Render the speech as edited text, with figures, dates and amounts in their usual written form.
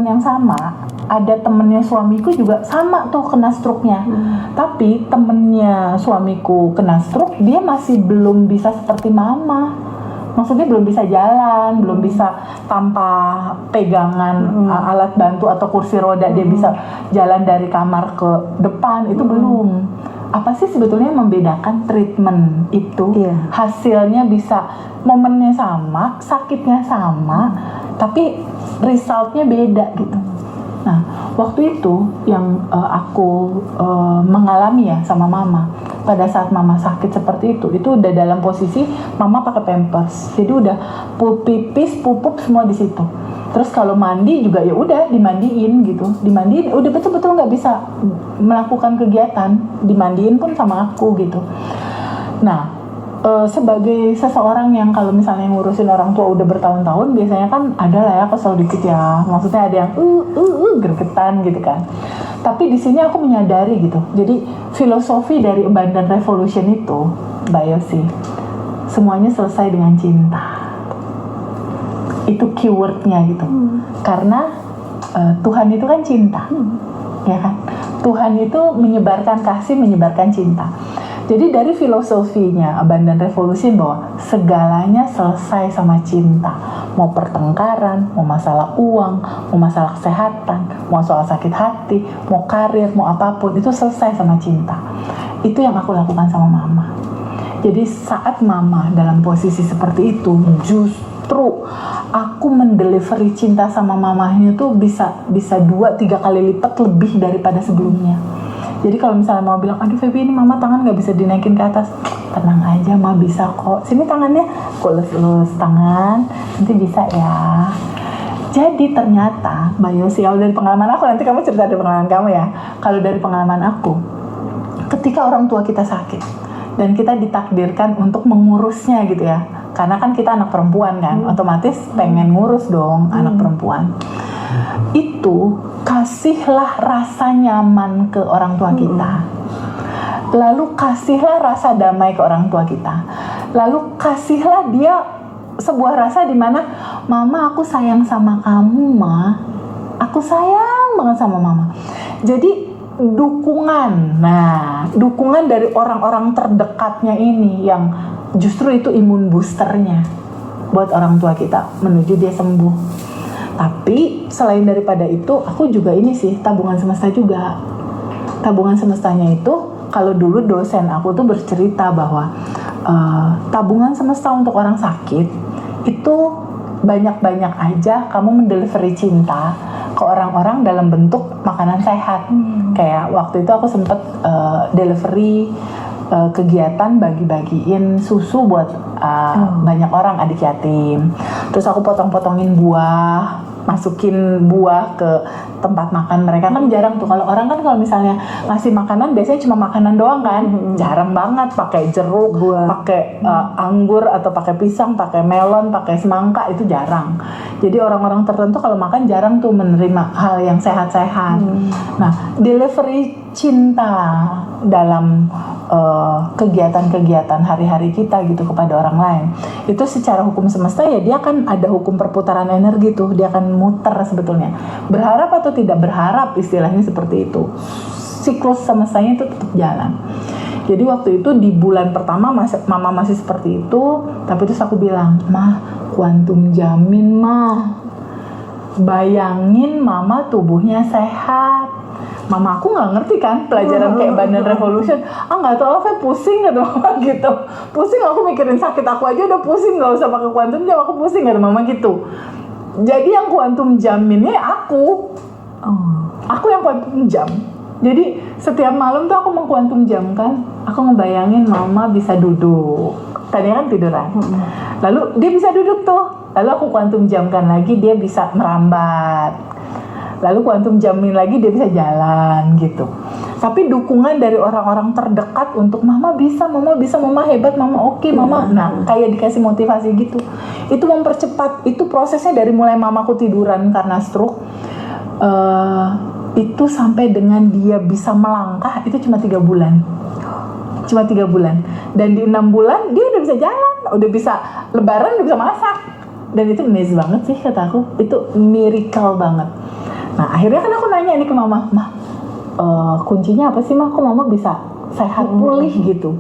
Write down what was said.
yang sama, ada temennya suamiku juga sama tuh kena stroke-nya. Tapi temennya suamiku kena stroke, dia masih belum bisa seperti mama. Maksudnya belum bisa jalan, belum bisa tanpa pegangan alat bantu atau kursi roda, dia bisa jalan dari kamar ke depan, itu belum. Apa sih sebetulnya yang membedakan treatment itu? Hasilnya bisa, momennya sama, sakitnya sama, tapi resultnya beda gitu. Nah, waktu itu yang aku mengalami ya sama mama, pada saat mama sakit seperti itu udah dalam posisi mama pakai pampers, jadi udah pipis, pupuk semua di situ. Terus kalau mandi juga ya udah dimandiin gitu, dimandiin, udah betul-betul nggak bisa melakukan kegiatan, dimandiin pun sama aku gitu. Nah, sebagai seseorang yang kalau misalnya ngurusin orang tua udah bertahun-tahun, biasanya kan ada lah ya kesel dikit ya, maksudnya ada yang gergetan gitu kan. Tapi di sini aku menyadari gitu, jadi filosofi dari Abundant Revolution itu, Mbak Yosi, semuanya selesai dengan cinta. Itu keywordnya gitu, karena Tuhan itu kan cinta, ya kan? Tuhan itu menyebarkan kasih, menyebarkan cinta. Jadi dari filosofinya Abundant Revolution bahwa segalanya selesai sama cinta. Mau pertengkaran, mau masalah uang, mau masalah kesehatan, mau soal sakit hati, mau karir, mau apapun, itu selesai sama cinta. Itu yang aku lakukan sama mama. Jadi saat mama dalam posisi seperti itu, justru aku mendelivery cinta sama mamahnya tuh bisa 2-3 kali lipat lebih daripada sebelumnya. Jadi kalau misalnya mau bilang, aduh Feby ini mama tangan gak bisa dinaikin ke atas, tenang aja ma, bisa kok, sini tangannya, kok lus tangan, nanti bisa ya. Jadi ternyata Mbak Yosi, kalau dari pengalaman aku, nanti kamu cerita dari pengalaman kamu ya. Kalau dari pengalaman aku, ketika orang tua kita sakit dan kita ditakdirkan untuk mengurusnya gitu ya, karena kan kita anak perempuan kan, otomatis pengen ngurus dong anak perempuan. Itu kasihlah rasa nyaman ke orang tua kita, lalu kasihlah rasa damai ke orang tua kita, lalu kasihlah dia sebuah rasa di mana, mama aku sayang sama kamu ma, aku sayang banget sama mama. Jadi dukungan, dukungan dari orang-orang terdekatnya ini yang justru itu imun boosternya buat orang tua kita menuju dia sembuh. Tapi selain daripada itu, aku juga ini sih, tabungan semesta juga. Tabungan semestanya itu, kalau dulu dosen aku tuh bercerita bahwa tabungan semesta untuk orang sakit itu banyak-banyak aja kamu mendelivery cinta ke orang-orang dalam bentuk makanan sehat. Kayak waktu itu aku sempet delivery kegiatan bagi-bagiin susu buat banyak orang adik yatim. Terus aku potong-potongin buah, masukin buah ke tempat makan mereka. Kan jarang tuh kalau orang kan, kalau misalnya ngasih makanan biasanya cuma makanan doang kan, jarang banget pakai jeruk, pakai anggur atau pakai pisang, pakai melon, pakai semangka, itu jarang. Jadi orang-orang tertentu kalau makan jarang tuh menerima hal yang sehat-sehat. Nah, delivery cinta dalam kegiatan-kegiatan hari-hari kita gitu kepada orang lain, itu secara hukum semesta ya dia kan ada hukum perputaran energi tuh, dia akan muter sebetulnya. Berharap atau tidak berharap, istilahnya seperti itu. Siklus semestanya itu tetap jalan. Jadi waktu itu di bulan pertama mama masih seperti itu, tapi terus aku bilang, mah kuantum jamin mah, bayangin mama tubuhnya sehat. Mama aku nggak ngerti kan pelajaran kayak Abundant Revolution, nggak tahu apa, pusing gitu mama gitu, pusing aku mikirin sakit aku aja udah pusing, nggak usah pakai kuantum jam, aku pusing gitu mama gitu. Jadi yang kuantum jaminnya aku yang kuantum jam. Jadi setiap malam tuh aku mengkuantum jam kan, aku ngebayangin mama bisa duduk, tadinya kan tiduran, lalu dia bisa duduk tuh, lalu aku kuantum jamkan lagi dia bisa merambat, lalu kuantum jamin lagi dia bisa jalan gitu. Tapi dukungan dari orang-orang terdekat untuk mama bisa, mama hebat, mama oke, mama. Nah, kayak dikasih motivasi gitu. Itu mempercepat, itu prosesnya dari mulai mamaku tiduran karena stroke, itu sampai dengan dia bisa melangkah itu cuma 3 bulan. Cuma 3 bulan. Dan di 6 bulan dia udah bisa jalan, udah bisa lebaran, udah bisa masak. Dan itu amazing banget sih kata aku, itu miracle banget. Nah akhirnya kan aku nanya nih ke mama, kuncinya apa sih mah, kok mama bisa sehat pulih gitu.